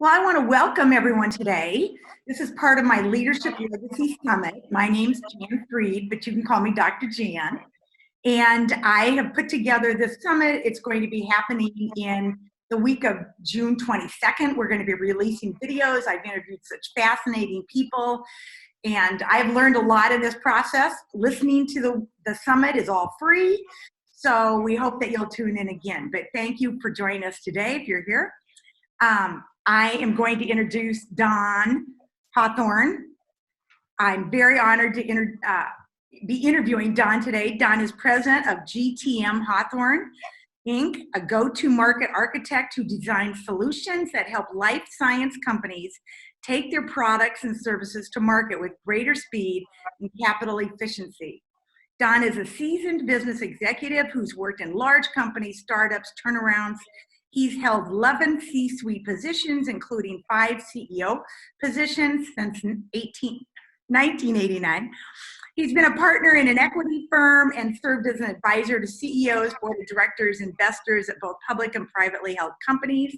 Well, I want to welcome everyone today. This is part of my Leadership Legacy Summit. My name's Jann Freed, but you can call me Dr. Jann. And I have put together this summit. It's going to be happening in the week of June 22nd. We're going to be releasing videos. I've interviewed such fascinating people, and I've learned a lot in this process. Listening to the summit is all free, so we hope that you'll tune in again. But thank you for joining us today if you're here. I am going to introduce Don Hawthorne. I'm very honored to be interviewing Don today. Don is president of GTM Hawthorne, Inc., a go-to-market architect who designs solutions that help life science companies take their products and services to market with greater speed and capital efficiency. Don is a seasoned business executive who's worked in large companies, startups, turnarounds. He's held 11 C-suite positions, including 5 CEO positions since 1989. He's been a partner in an equity firm and served as an advisor to CEOs, board of directors, investors at both public and privately held companies.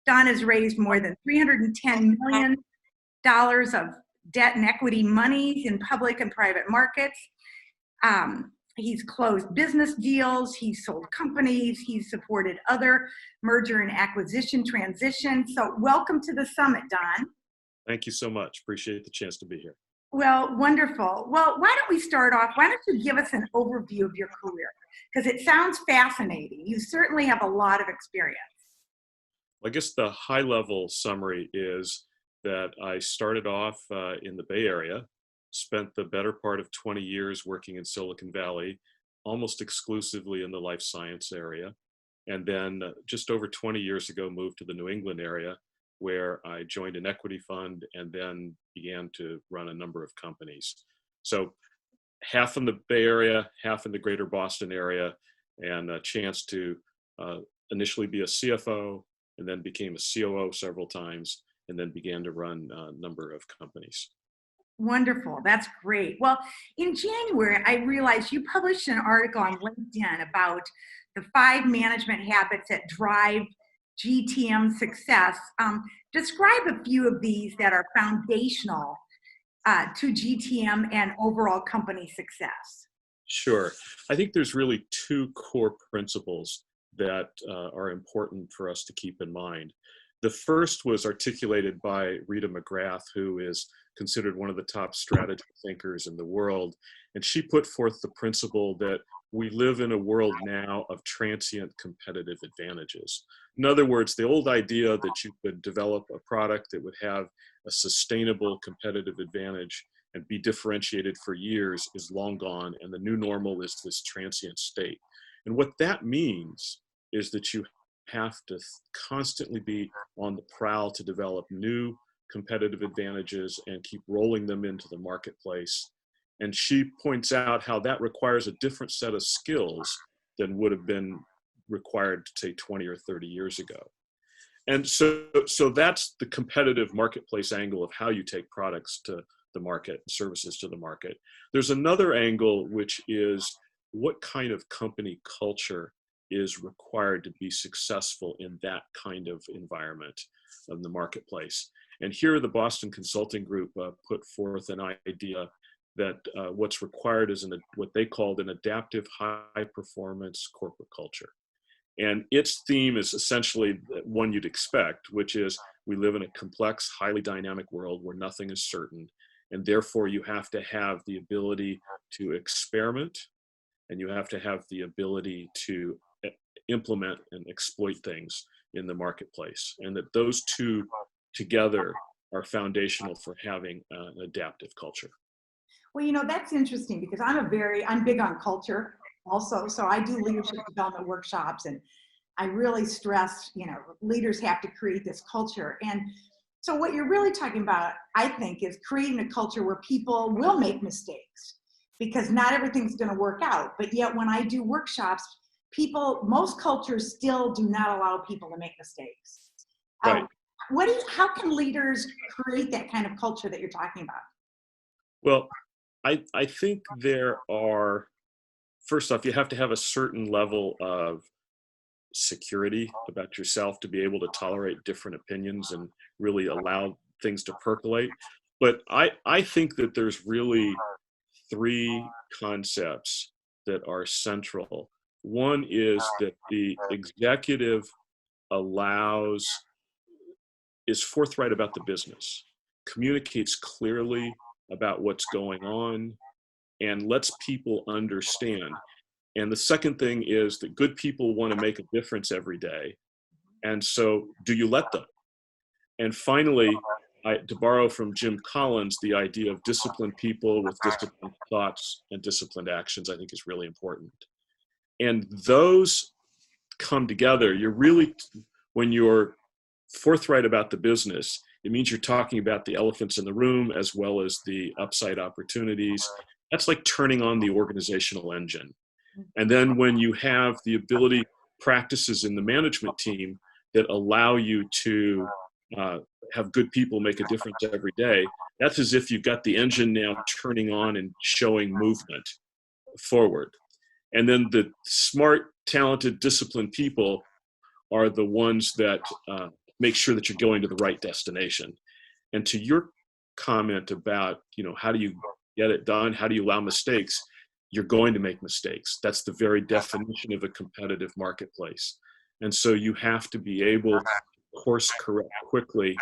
Don has raised more than $310 million of debt and equity monies in public and private markets. He's closed business deals, he's sold companies, he's supported other merger and acquisition transitions. So welcome to the summit, Don. Thank you so much. Appreciate the chance to be here. Well, wonderful. Well, why don't we start off? Why don't you give us an overview of your career? Because it sounds fascinating. You certainly have a lot of experience. I guess the high-level summary is that I started off in the Bay Area, spent the better part of 20 years working in Silicon Valley, almost exclusively in the life science area. And then just over 20 years ago, moved to the New England area, where I joined an equity fund and then began to run a number of companies. So half in the Bay Area, half in the greater Boston area, and a chance to initially be a CFO, and then became a COO several times, and then began to run a number of companies. Wonderful. That's great. Well, in January, I realized you published an article on LinkedIn about the 5 management habits that drive GTM success. Describe a few of these that are foundational to GTM and overall company success. Sure. I think there's really 2 core principles that are important for us to keep in mind. The first was articulated by Rita McGrath, who is considered one of the top strategy thinkers in the world. And she put forth the principle that we live in a world now of transient competitive advantages. In other words, the old idea that you could develop a product that would have a sustainable competitive advantage and be differentiated for years is long gone, and the new normal is this transient state. And what that means is that you have to constantly be on the prowl to develop new competitive advantages and keep rolling them into the marketplace. And she points out how that requires a different set of skills than would have been required, say, 20 or 30 years ago. And so that's the competitive marketplace angle of how you take products to the market, services to the market. There's another angle, which is what kind of company culture is required to be successful in that kind of environment in the marketplace. And here the Boston Consulting Group put forth an idea that what's required is what they called an adaptive high-performance corporate culture. And its theme is essentially one you'd expect, which is we live in a complex, highly dynamic world where nothing is certain, and therefore you have to have the ability to experiment, and you have to have the ability to implement and exploit things in the marketplace, and that those 2 together are foundational for having an adaptive culture. Well, that's interesting because I'm big on culture also. So I do leadership development workshops, and I really stress, leaders have to create this culture. And so what you're really talking about, I think, is creating a culture where people will make mistakes, because not everything's going to work out. But yet when I do workshops, most cultures still do not allow people to make mistakes. Right. How can leaders create that kind of culture that you're talking about? Well, I think there are, first off, you have to have a certain level of security about yourself to be able to tolerate different opinions and really allow things to percolate. But I think that there's really three concepts that are central. One is that the executive is forthright about the business, communicates clearly about what's going on, and lets people understand. And the second thing is that good people want to make a difference every day. And so do you let them? And finally, to borrow from Jim Collins, the idea of disciplined people with disciplined thoughts and disciplined actions, I think is really important. And those come together. When you're forthright about the business, it means you're talking about the elephants in the room as well as the upside opportunities. That's like turning on the organizational engine. And then when you have the ability, practices in the management team that allow you to have good people make a difference every day, that's as if you've got the engine now turning on and showing movement forward. And then the smart, talented, disciplined people are the ones that make sure that you're going to the right destination. And to your comment about, how do you get it done? How do you allow mistakes? You're going to make mistakes. That's the very definition of a competitive marketplace. And so you have to be able to course correct quickly.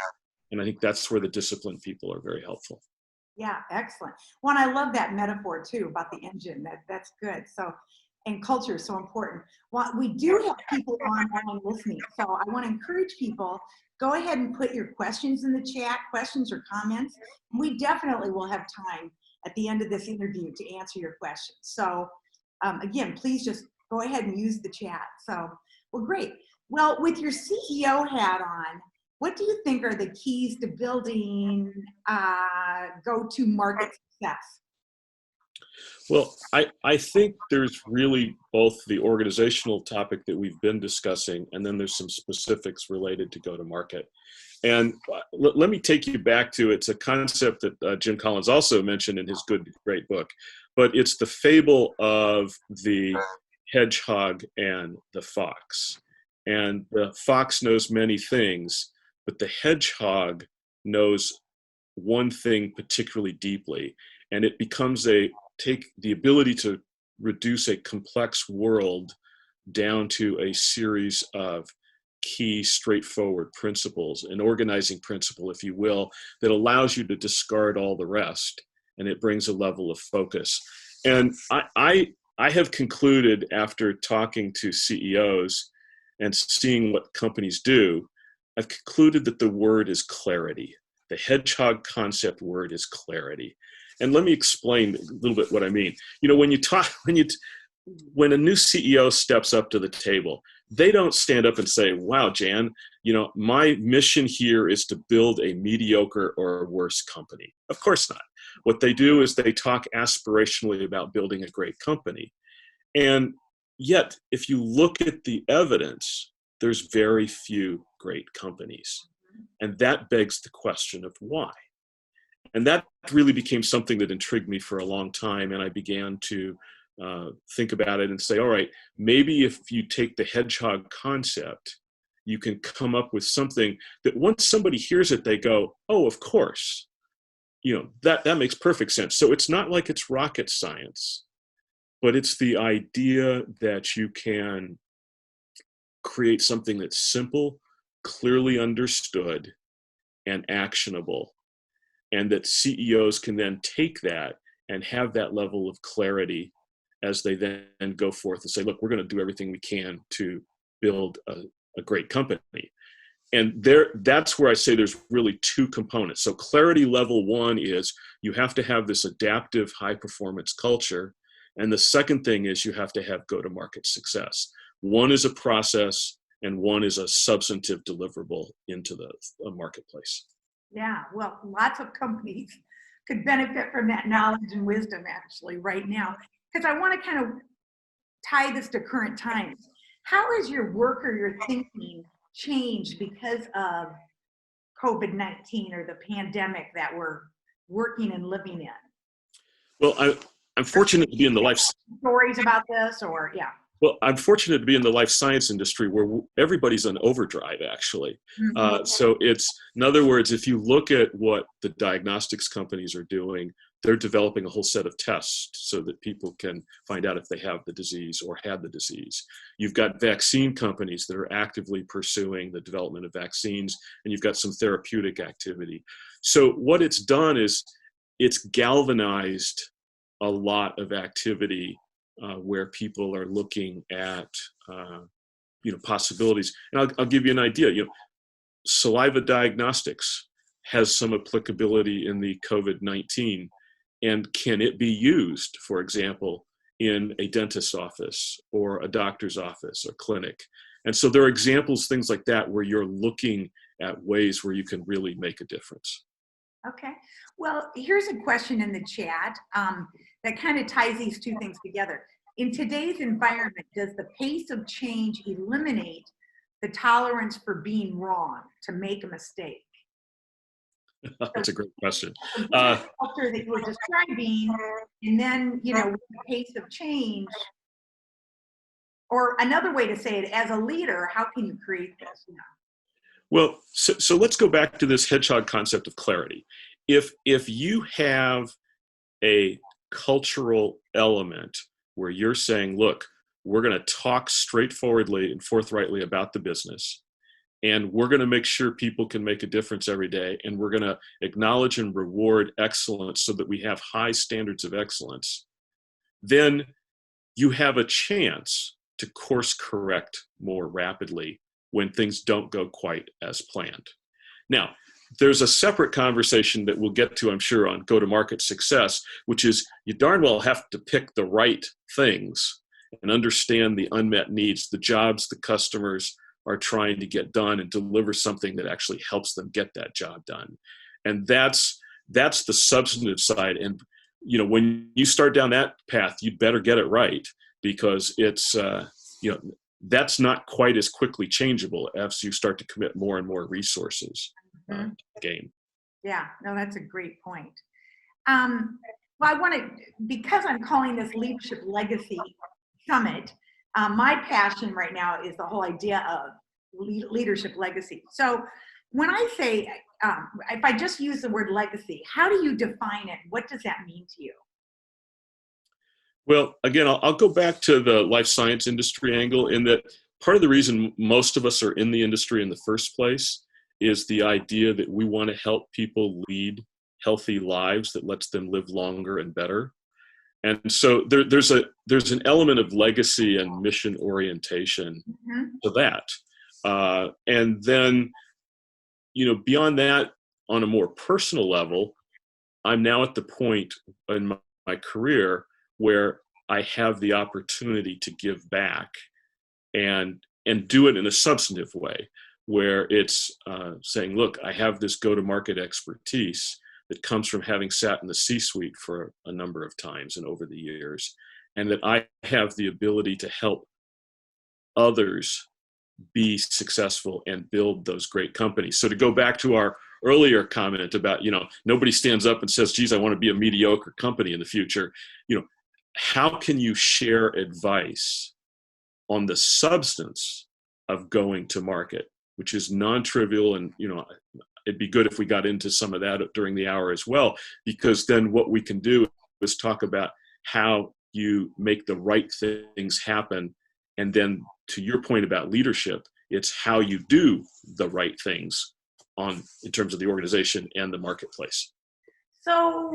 And I think that's where the disciplined people are very helpful. Yeah, excellent. Well, and I love that metaphor too about the engine. That's good. So, and culture is so important. Well, we do have people online listening, so I want to encourage people, go ahead and put your questions in the chat, questions or comments. We definitely will have time at the end of this interview to answer your questions. So again, please just go ahead and use the chat. So, well, great. Well, with your CEO hat on, what do you think are the keys to building go-to-market success? Well, I think there's really both the organizational topic that we've been discussing, and then there's some specifics related to go-to-market. And let me take you back to, it's a concept that Jim Collins also mentioned in his Good to Great book, but it's the fable of the hedgehog and the fox. And the fox knows many things, but the hedgehog knows one thing particularly deeply, and it becomes the ability to reduce a complex world down to a series of key, straightforward principles, an organizing principle, if you will, that allows you to discard all the rest, and it brings a level of focus. And I have concluded, after talking to CEOs and seeing what companies do, I've concluded that the word is clarity. The hedgehog concept word is clarity. And let me explain a little bit what I mean. When a new CEO steps up to the table, they don't stand up and say, wow, Jann, my mission here is to build a mediocre or worse company. Of course not. What they do is they talk aspirationally about building a great company. And yet, if you look at the evidence, there's very few great companies. And that begs the question of why. And that really became something that intrigued me for a long time. And I began to think about it and say, all right, maybe if you take the hedgehog concept, you can come up with something that once somebody hears it, they go, oh, of course, that makes perfect sense. So it's not like it's rocket science, but it's the idea that you can create something that's simple, clearly understood, and actionable. And that CEOs can then take that and have that level of clarity as they then go forth and say, look, we're going to do everything we can to build a great company. And that's where I say there's really two components. So clarity level one is you have to have this adaptive high performance culture. And the second thing is you have to have go-to-market success. One is a process and one is a substantive deliverable into the marketplace. Yeah, well, lots of companies could benefit from that knowledge and wisdom actually right now. Because I want to kind of tie this to current times. How has your work or your thinking changed because of COVID-19 or the pandemic that we're working and living in? Well, I'm fortunate to be in the life. Stories about this, or yeah. Well, I'm fortunate to be in the life science industry where everybody's on overdrive, actually. So it's, in other words, if you look at what the diagnostics companies are doing, they're developing a whole set of tests so that people can find out if they have the disease or had the disease. You've got vaccine companies that are actively pursuing the development of vaccines, and you've got some therapeutic activity. So what it's done is it's galvanized a lot of activity where people are looking at possibilities. And I'll give you an idea. Saliva diagnostics has some applicability in the COVID-19, and can it be used, for example, in a dentist's office or a doctor's office or clinic? And so there are examples, things like that, where you're looking at ways where you can really make a difference. Okay. Well, here's a question in the chat that kind of ties these two things together. In today's environment, does the pace of change eliminate the tolerance for being wrong, to make a mistake? That's a great question. The culture that you were describing, and then, with the pace of change, or another way to say it, as a leader, how can you create this? Well, so let's go back to this hedgehog concept of clarity. If you have a cultural element where you're saying, look, we're going to talk straightforwardly and forthrightly about the business, and we're going to make sure people can make a difference every day, and we're going to acknowledge and reward excellence so that we have high standards of excellence, then you have a chance to course correct more rapidly when things don't go quite as planned. Now, there's a separate conversation that we'll get to, I'm sure, on go-to-market success, which is you darn well have to pick the right things and understand the unmet needs, the jobs the customers are trying to get done, and deliver something that actually helps them get that job done. And that's the substantive side. And when you start down that path, you'd better get it right, because it's that's not quite as quickly changeable as you start to commit more and more resources to the game. Yeah, no, that's a great point. Well, I want to, because I'm calling this Leadership Legacy Summit, my passion right now is the whole idea of leadership legacy. So when I say, if I just use the word legacy, how do you define it? What does that mean to you? Well, again, I'll go back to the life science industry angle, in that part of the reason most of us are in the industry in the first place is the idea that we want to help people lead healthy lives that lets them live longer and better. And so there's an element of legacy and mission orientation to that. And then, beyond that, on a more personal level, I'm now at the point in my career where I have the opportunity to give back and do it in a substantive way, where it's saying, look, I have this go-to-market expertise that comes from having sat in the C-suite for a number of times and over the years, and that I have the ability to help others be successful and build those great companies. So to go back to our earlier comment about, nobody stands up and says, geez, I want to be a mediocre company in the future. How can you share advice on the substance of going to market, which is non-trivial? And, it'd be good if we got into some of that during the hour as well, because then what we can do is talk about how you make the right things happen. And then to your point about leadership, it's how you do the right things in terms of the organization and the marketplace. So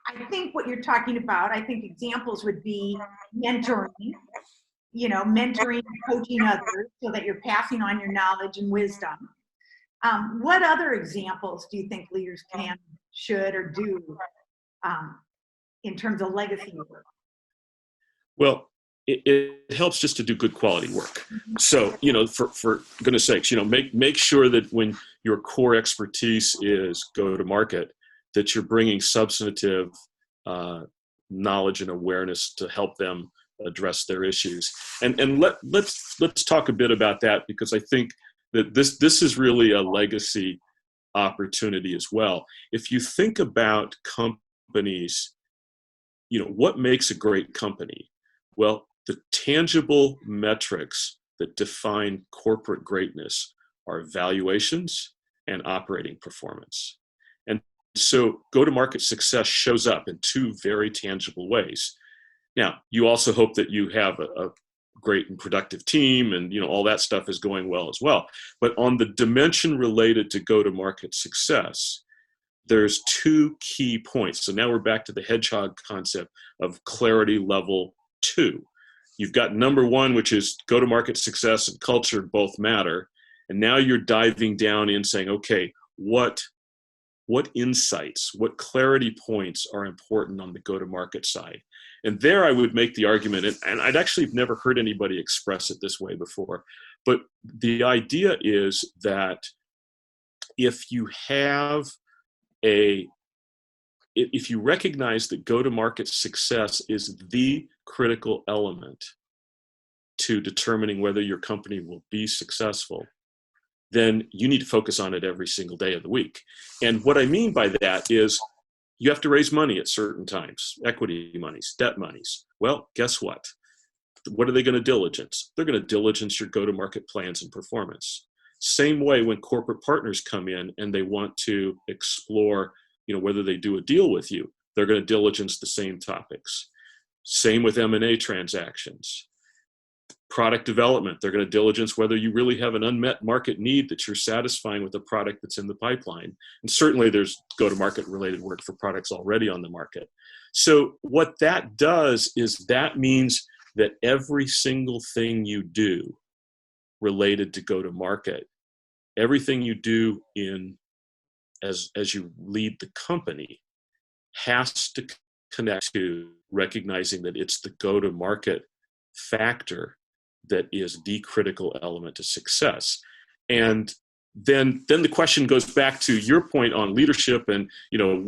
I think what you're talking about, I think examples would be mentoring, mentoring and coaching others so that you're passing on your knowledge and wisdom. What other examples do you think leaders can, should, or do in terms of legacy work? Well, it helps just to do good quality work. So, for goodness sakes, make sure that when your core expertise is go to market, that you're bringing substantive knowledge and awareness to help them address their issues. And let's talk a bit about that, because I think that this is really a legacy opportunity as well. If you think about companies, what makes a great company? Well, The tangible metrics that define corporate greatness are valuations and operating performance. And so go-to-market success shows up in two very tangible ways. Now, you also hope that you have a great and productive team, and all that stuff is going well as well. But on the dimension related to go-to-market success, there's two key points. So now we're back to the hedgehog concept of clarity level 2. You've got number 1, which is go-to-market success and culture both matter. And now you're diving down in saying, okay, what insights, what clarity points are important on the go-to-market side? And there I would make the argument, and I'd actually never heard anybody express it this way before, but the idea is that if you recognize that go-to-market success is the critical element to determining whether your company will be successful, then you need to focus on it every single day of the week. And what I mean by that is you have to raise money at certain times, equity monies, debt monies. Well, guess what? What are they going to diligence? They're going to diligence your go-to-market plans and performance. Same way when corporate partners come in and they want to explore, whether they do a deal with you, they're going to diligence the same topics. Same with M&A transactions. Product development, they're going to diligence whether you really have an unmet market need that you're satisfying with the product that's in the pipeline. And certainly there's go-to-market related work for products already on the market. So what that does is that means that every single thing you do related to go-to-market, everything you do as you lead the company has to connect to recognizing that it's the go-to-market factor that is the critical element to success. And then the question goes back to your point on leadership and,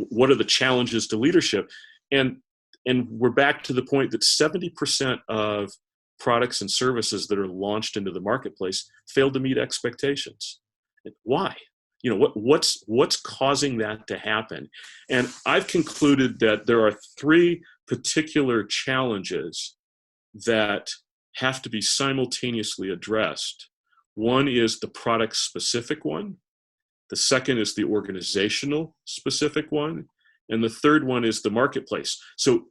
what are the challenges to leadership? And we're back to the point that 70% of products and services that are launched into the marketplace fail to meet expectations. Why? What's causing that to happen? And I've concluded that there are 3 particular challenges that have to be simultaneously addressed. One is the product specific one. The second is the organizational specific one. And the third one is the marketplace. So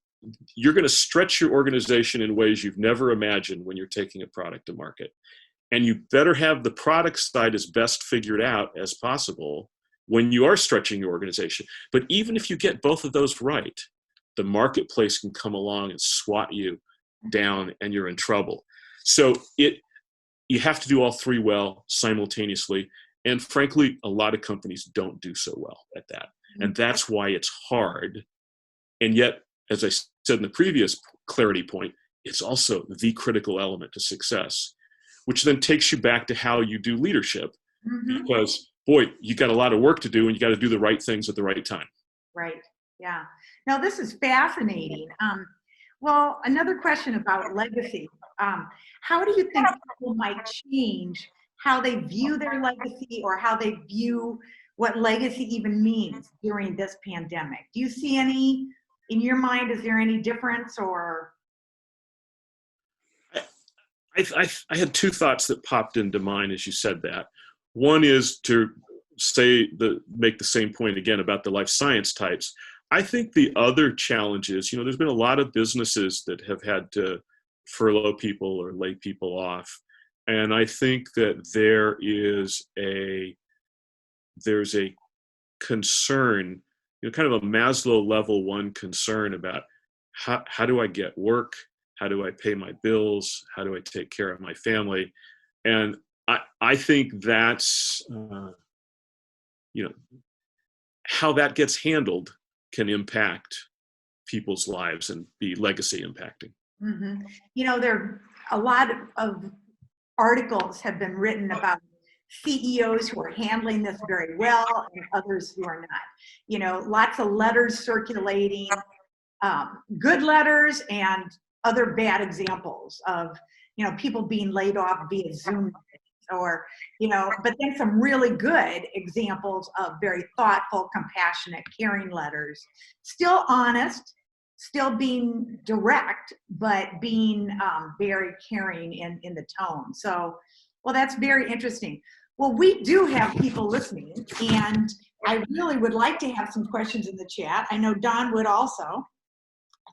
you're going to stretch your organization in ways you've never imagined when you're taking a product to market. And you better have the product side as best figured out as possible when you are stretching your organization. But even if you get both of those right, the marketplace can come along and swat you down and you're in trouble. So you have to do all 3 well simultaneously. And frankly, a lot of companies don't do so well at that. And that's why it's hard. And yet, as I said in the previous clarity point, it's also the critical element to success, which then takes you back to how you do leadership. Because, boy, you got a lot of work to do and you got to do the right things at the right time. Right. Yeah. Now, this is fascinating. Well, another question about legacy. How do you think people might change how they view their legacy or how they view what legacy even means during this pandemic? Do you see any, in your mind, is there any difference or? I had 2 thoughts that popped into mind as you said that. One is to make the same point again about the life science types. I think the other challenge is, there's been a lot of businesses that have had to furlough people or lay people off. And I think that there's a concern, kind of a Maslow level 1 concern about how do I get work? How do I pay my bills? How do I take care of my family? And I think that's, how that gets handled can impact people's lives and be legacy impacting. There a lot of articles have been written about CEOs who are handling this very well and others who are not. Lots of letters circulating, good letters and other bad examples of, people being laid off via Zoom or, but then some really good examples of very thoughtful, compassionate, caring letters, still honest, still being direct, but being very caring in the tone. So, well, that's very interesting. Well, we do have people listening, and I really would like to have some questions in the chat. I know Don would also.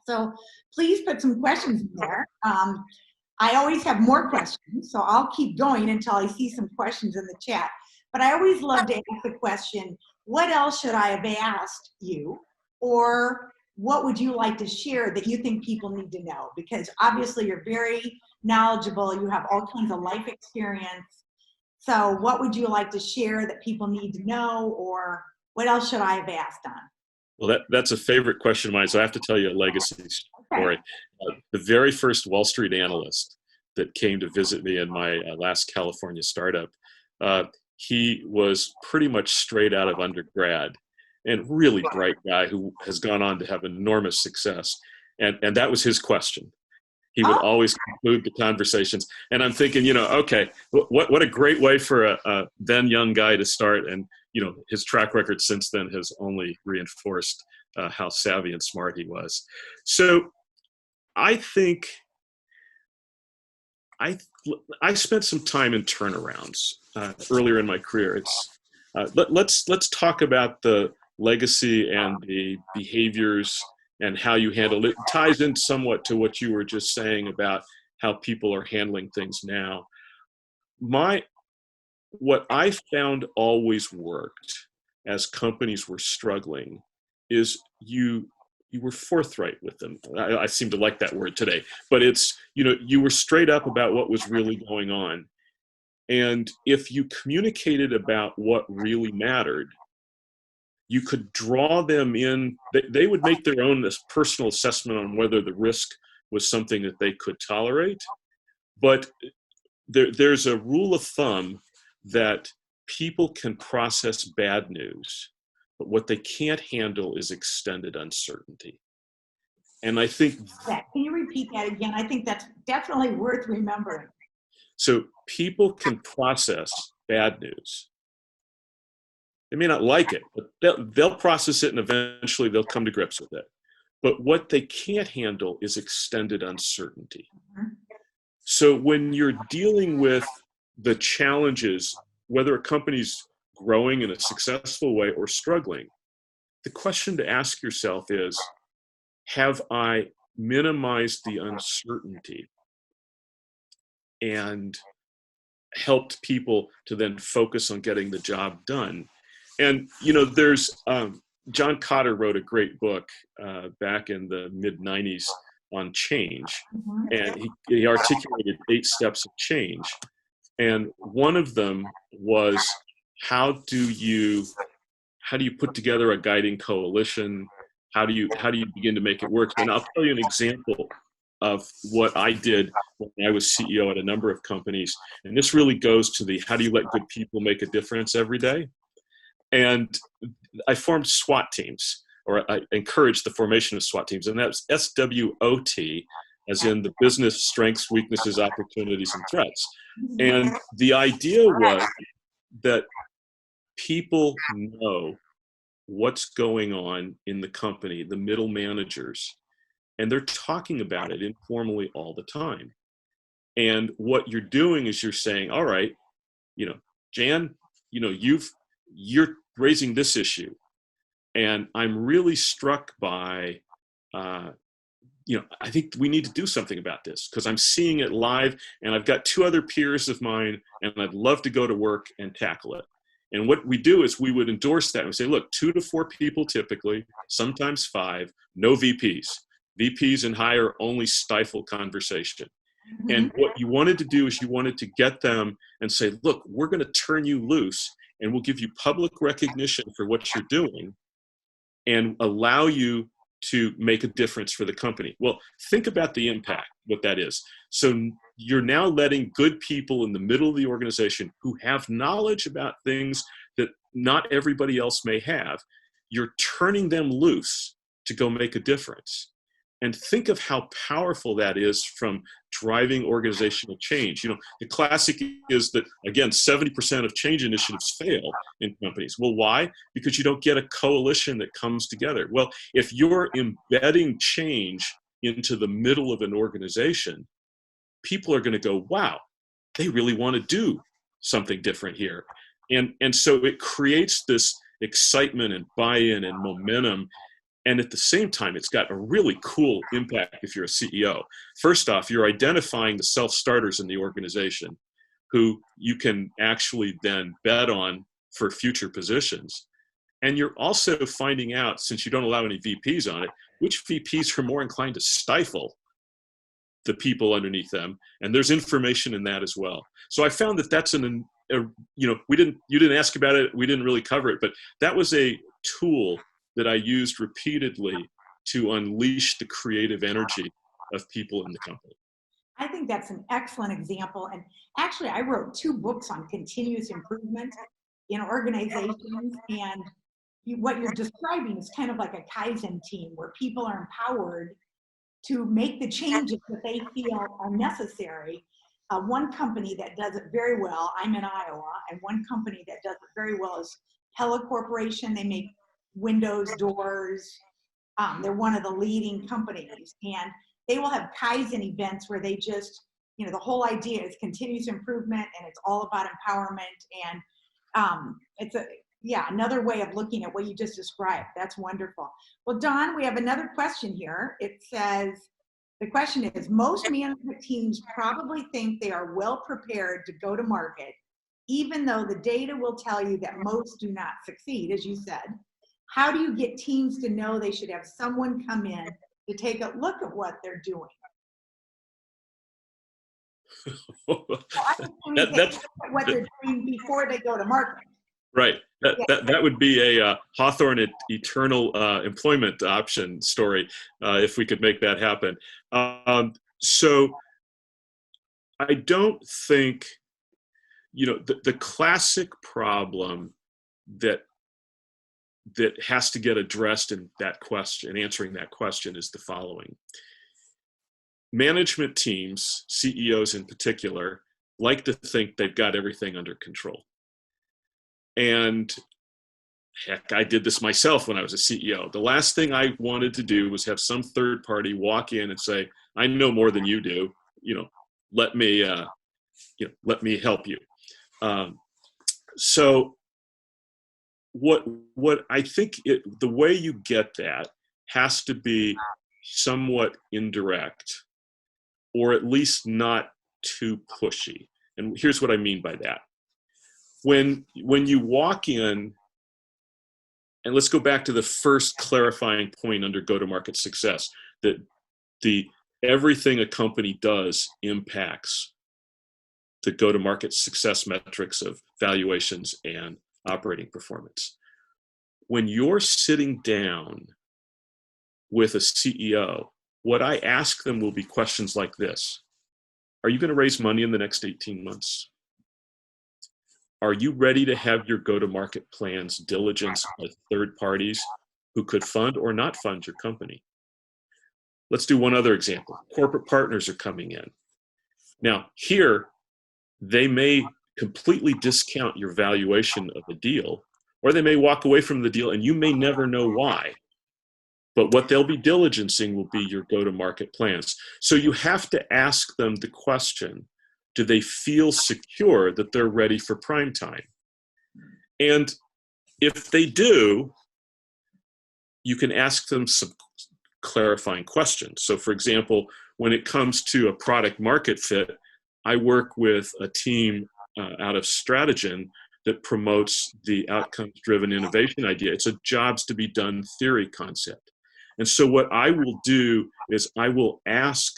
So please put some questions in there. I always have more questions, so I'll keep going until I see some questions in the chat. But I always love to ask the question, what else should I have asked you? Or what would you like to share that you think people need to know? Because obviously you're very knowledgeable, you have all kinds of life experience. So what would you like to share that people need to know, or what else should I have asked on? Well, that's a favorite question of mine, so I have to tell you a legacy story. Okay. The very first Wall Street analyst that came to visit me in my last California startup, he was pretty much straight out of undergrad and really bright guy who has gone on to have enormous success. And that was his question. He would always conclude the conversations. And I'm thinking, okay, what a great way for a then young guy to start. And, his track record since then has only reinforced how savvy and smart he was. So I think I spent some time in turnarounds earlier in my career. Let's talk about the legacy and the behaviors and how you handle it. It ties in somewhat to what you were just saying about how people are handling things now. What I found always worked as companies were struggling is you were forthright with them. I seem to like that word today, but it's, you were straight up about what was really going on. And if you communicated about what really mattered, you could draw them in. They would make their own personal assessment on whether the risk was something that they could tolerate. But there's a rule of thumb that people can process bad news, but what they can't handle is extended uncertainty. And I think... Can you repeat that again? I think that's definitely worth remembering. So people can process bad news. They may not like it, but they'll process it and eventually they'll come to grips with it. But what they can't handle is extended uncertainty. Mm-hmm. So when you're dealing with the challenges, whether a company's growing in a successful way or struggling, the question to ask yourself is, have I minimized the uncertainty and helped people to then focus on getting the job done? And, there's John Kotter wrote a great book back in the mid-90s on change. Mm-hmm. And he articulated 8 steps of change. And one of them was, how do you put together a guiding coalition? How do you begin to make it work? And I'll tell you an example of what I did when I was CEO at a number of companies. And this really goes to the, how do you let good people make a difference every day? And I formed SWAT teams, or I encouraged the formation of SWAT teams. And that's SWOT, as in the business strengths, weaknesses, opportunities, and threats. And the idea was that people know what's going on in the company, the middle managers, and they're talking about it informally all the time. And what you're doing is you're saying, all right, Jann, you're raising this issue, and I'm really struck by, I think we need to do something about this because I'm seeing it live, and I've got 2 other peers of mine, and I'd love to go to work and tackle it. And what we do is we would endorse that and say, look, 2 to 4 people typically, sometimes 5, no VPs. VPs and higher only stifle conversation. Mm-hmm. And what you wanted to do is you wanted to get them and say, look, we're going to turn you loose, and we'll give you public recognition for what you're doing and allow you to make a difference for the company. Well, think about the impact, what that is. So you're now letting good people in the middle of the organization who have knowledge about things that not everybody else may have, you're turning them loose to go make a difference. And think of how powerful that is from driving organizational change. The classic is that, again, 70% of change initiatives fail in companies. Well, why? Because you don't get a coalition that comes together. Well, if you're embedding change into the middle of an organization, people are going to go, wow, they really want to do something different here. And so it creates this excitement and buy-in and momentum. And at the same time, it's got a really cool impact if you're a CEO. First off, you're identifying the self-starters in the organization who you can actually then bet on for future positions. And you're also finding out, since you don't allow any VPs on it, which VPs are more inclined to stifle the people underneath them. And there's information in that as well. So I found that that's you didn't ask about it, we didn't really cover it, but that was a tool that I used repeatedly to unleash the creative energy of people in the company. I think that's an excellent example. And actually, I wrote 2 books on continuous improvement in organizations. And what you're describing is kind of like a Kaizen team where people are empowered to make the changes that they feel are necessary. One company that does it very well, I'm in Iowa, and one company that does it very well is Pella Corporation. They make windows, doors. They're one of the leading companies, and they will have Kaizen events where they just, the whole idea is continuous improvement, and it's all about empowerment. And it's another way of looking at what you just described. That's wonderful. Well, Dawn, we have another question here. It says, the question is, most management teams probably think they are well prepared to go to market, even though the data will tell you that most do not succeed, as you said. How do you get teams to know they should have someone come in to take a look at what they're doing? That's what they're doing before they go to market. Right. That would be a Hawthorne eternal employment option story, if we could make that happen. So I don't think, the classic problem that has to get addressed in that question, answering that question, is the following. Management teams, CEOs in particular, like to think they've got everything under control. And heck, I did this myself when I was a CEO. The last thing I wanted to do was have some third party walk in and say, I know more than you do, let me help you. So what I think the way you get that has to be somewhat indirect, or at least not too pushy. And here's what I mean by that. When you walk in, and let's go back to the first clarifying point under go-to-market success, that everything a company does impacts the go-to-market success metrics of valuations and operating performance. When you're sitting down with a CEO, what I ask them will be questions like this. Are you going to raise money in the next 18 months? Are you ready to have your go-to-market plans diligenced by third parties who could fund or not fund your company? Let's do one other example. Corporate partners are coming in. Now, here, they may completely discount your valuation of a deal, or they may walk away from the deal and you may never know why. But what they'll be diligencing will be your go-to-market plans. So you have to ask them the question, do they feel secure that they're ready for prime time? And if they do, you can ask them some clarifying questions. So for example, when it comes to a product market fit, I work with a team out of Stratagen that promotes the outcomes-driven innovation idea. It's a jobs to be done theory concept. And so what I will do is I will ask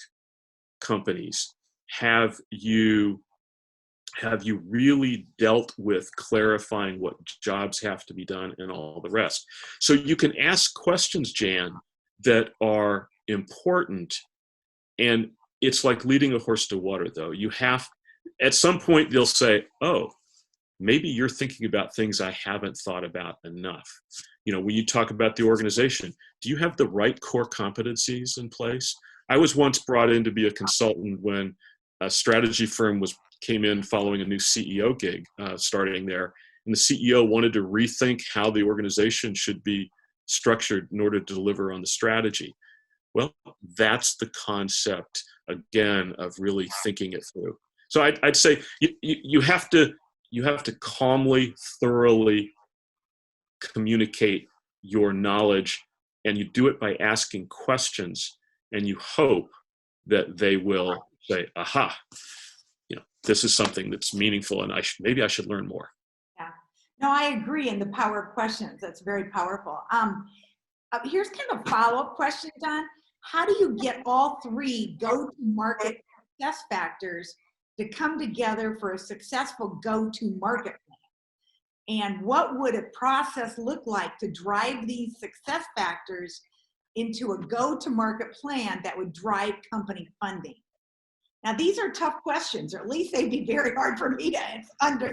companies, have you really dealt with clarifying what jobs have to be done and all the rest? So you can ask questions, Jann, that are important. And it's like leading a horse to water, though. At some point, they'll say, oh, maybe you're thinking about things I haven't thought about enough. When you talk about the organization, do you have the right core competencies in place? I was once brought in to be a consultant when a strategy firm came in following a new CEO gig starting there. And the CEO wanted to rethink how the organization should be structured in order to deliver on the strategy. Well, that's the concept, again, of really thinking it through. So I'd say you have to calmly, thoroughly communicate your knowledge, and you do it by asking questions, and you hope that they will say, aha, this is something that's meaningful, and maybe I should learn more. Yeah, no, I agree. And the power of questions, that's very powerful. Here's kind of a follow-up question, Jann. How do you get all three go-to-market success factors to come together for a successful go-to-market plan? And what would a process look like to drive these success factors into a go-to-market plan that would drive company funding? Now, these are tough questions, or at least they'd be very hard for me to answer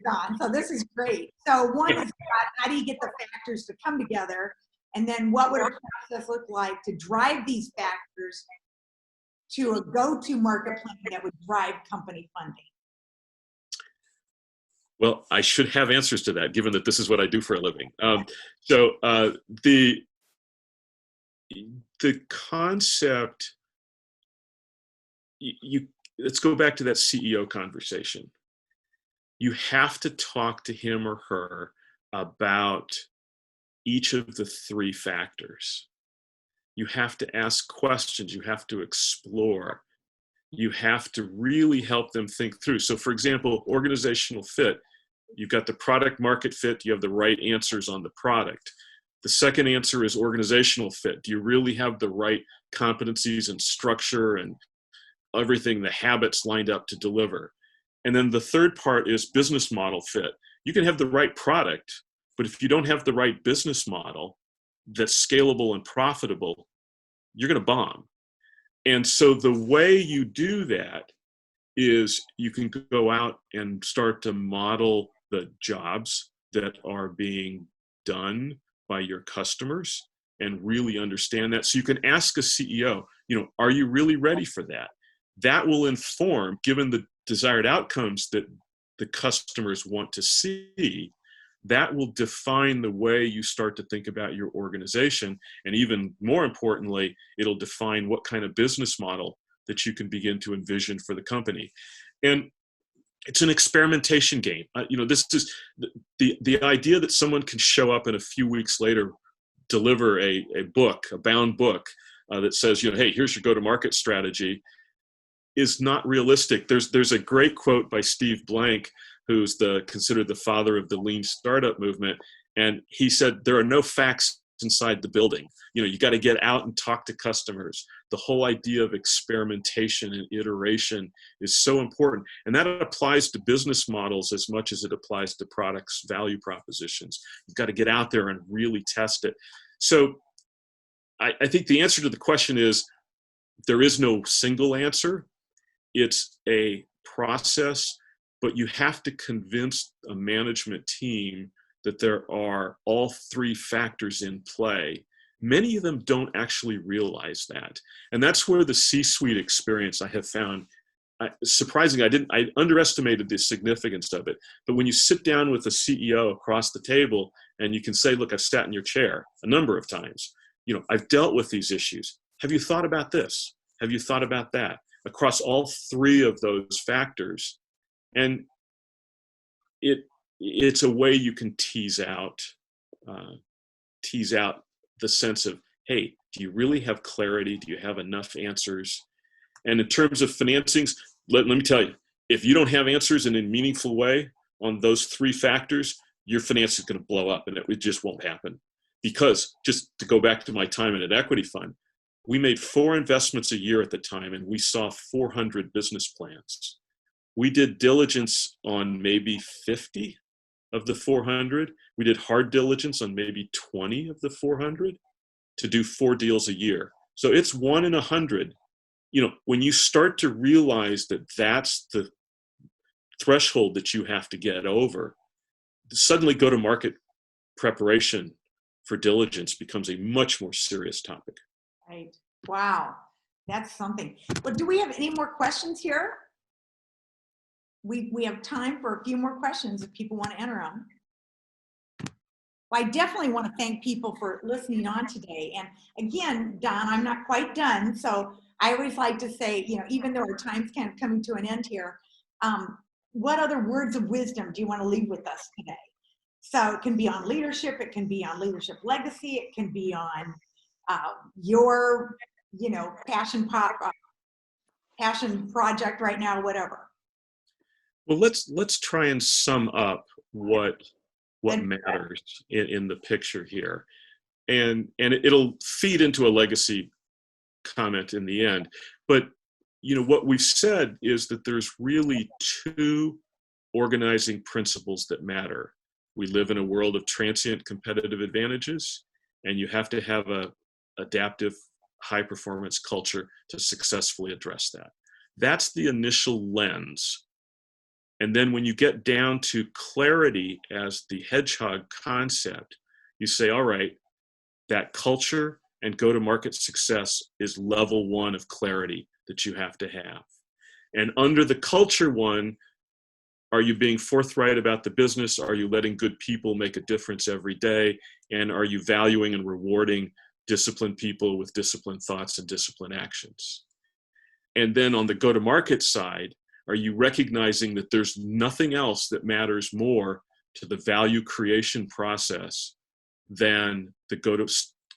on. So this is great. So one is, how do you get the factors to come together? And then what would a process look like to drive these factors to a go-to-market plan that would drive company funding? Well, I should have answers to that, given that this is what I do for a living. The concept, let's go back to that CEO conversation. You have to talk to him or her about each of the three factors. You have to ask questions. You have to explore. You have to really help them think through. So for example, organizational fit, you've got the product market fit. You have the right answers on the product. The second answer is organizational fit. Do you really have the right competencies and structure and everything, the habits lined up to deliver? And then the third part is business model fit. You can have the right product, but if you don't have the right business model that's scalable and profitable, you're going to bomb. And so the way you do that is you can go out and start to model the jobs that are being done by your customers and really understand that. So you can ask a CEO, are you really ready for that? That will inform, given the desired outcomes that the customers want to see, that will define the way you start to think about your organization. And even more importantly, it'll define what kind of business model that you can begin to envision for the company. And it's an experimentation game. This is the idea that someone can show up and a few weeks later deliver a bound book that says, hey, here's your go-to-market strategy, is not realistic. There's a great quote by Steve Blank, who's considered the father of the lean startup movement. And he said, there are no facts inside the building. You got to get out and talk to customers. The whole idea of experimentation and iteration is so important. And that applies to business models as much as it applies to products' value propositions. You've got to get out there and really test it. So I think the answer to the question is, there is no single answer. It's a process, but you have to convince a management team that there are all three factors in play. Many of them don't actually realize that. And that's where the C-suite experience I have found surprising. I underestimated the significance of it. But when you sit down with a CEO across the table and you can say, look, I've sat in your chair a number of times. I've dealt with these issues. Have you thought about this? Have you thought about that? Across all three of those factors. And it's a way you can tease out the sense of, hey, do you really have clarity? Do you have enough answers? And in terms of financings, let me tell you, if you don't have answers in a meaningful way on those three factors, your finance is going to blow up and it just won't happen. Because just to go back to my time in an equity fund, we made 4 investments a year at the time and we saw 400 business plans. We did diligence on maybe 50 of the 400. We did hard diligence on maybe 20 of the 400 to do 4 deals a year. So it's 1 in 100. When you start to realize that that's the threshold that you have to get over, suddenly go-to-market preparation for diligence becomes a much more serious topic. Right. Wow. That's something. Well, do we have any more questions here? We have time for a few more questions if people want to enter them. Well, I definitely want to thank people for listening on today. And again, Don, I'm not quite done. So I always like to say, you know, even though our time's kind of coming to an end here, what other words of wisdom do you want to leave with us today? So it can be on leadership. It can be on leadership legacy. It can be on your, you know, passion project right now, whatever. Well, let's try and sum up what matters in the picture here, and it'll feed into a legacy comment in the end. But you know what we've said is that there's really two organizing principles that matter. We live in a world of transient competitive advantages, and you have to have a adaptive, high performance culture to successfully address that. That's the initial lens. And then when you get down to clarity as the hedgehog concept, you say, all right, that culture and go-to-market success is level one of clarity that you have to have. And under the culture one, are you being forthright about the business? Are you letting good people make a difference every day? And are you valuing and rewarding disciplined people with disciplined thoughts and disciplined actions? And then on the go-to-market side, are you recognizing that there's nothing else that matters more to the value creation process than the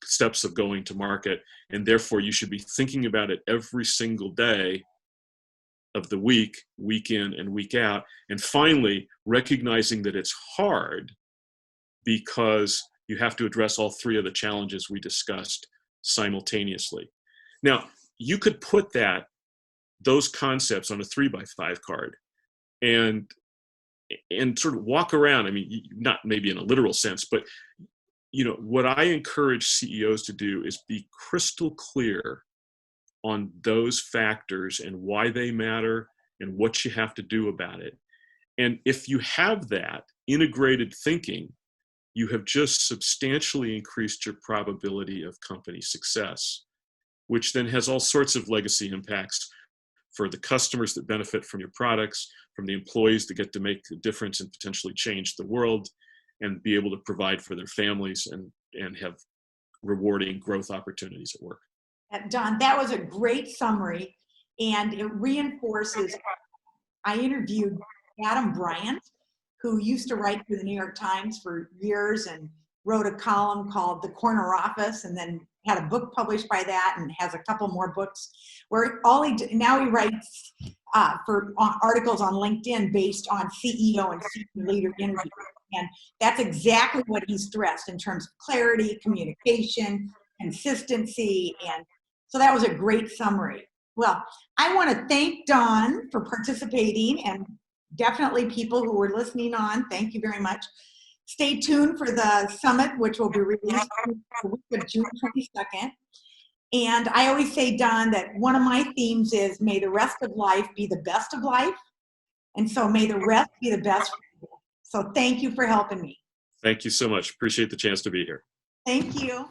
steps of going to market? And therefore, you should be thinking about it every single day of the week in and week out. And finally, recognizing that it's hard because you have to address all three of the challenges we discussed simultaneously. Now, you could put those concepts on a 3x5 card and sort of walk around. I mean, not maybe in a literal sense, but you know, what I encourage CEOs to do is be crystal clear on those factors and why they matter and what you have to do about it. And if you have that integrated thinking, you have just substantially increased your probability of company success, which then has all sorts of legacy impacts for the customers that benefit from your products, from the employees that get to make a difference and potentially change the world, and be able to provide for their families and have rewarding growth opportunities at work. Don, that was a great summary, and it reinforces. I interviewed Adam Bryant, who used to write for the New York Times for years and wrote a column called The Corner Office, and then had a book published by that and has a couple more books where now he writes for articles on LinkedIn based on CEO and senior leader interviews. And that's exactly what he's stressed in terms of clarity, communication, consistency. And so that was a great summary. Well, I want to thank Don for participating, and definitely people who were listening on. Thank you very much. Stay tuned for the summit, which will be released the week of June 22nd. And I always say, Don, that one of my themes is may the rest of life be the best of life. And so may the rest be the best for you. So thank you for helping me. Thank you so much. Appreciate the chance to be here. Thank you.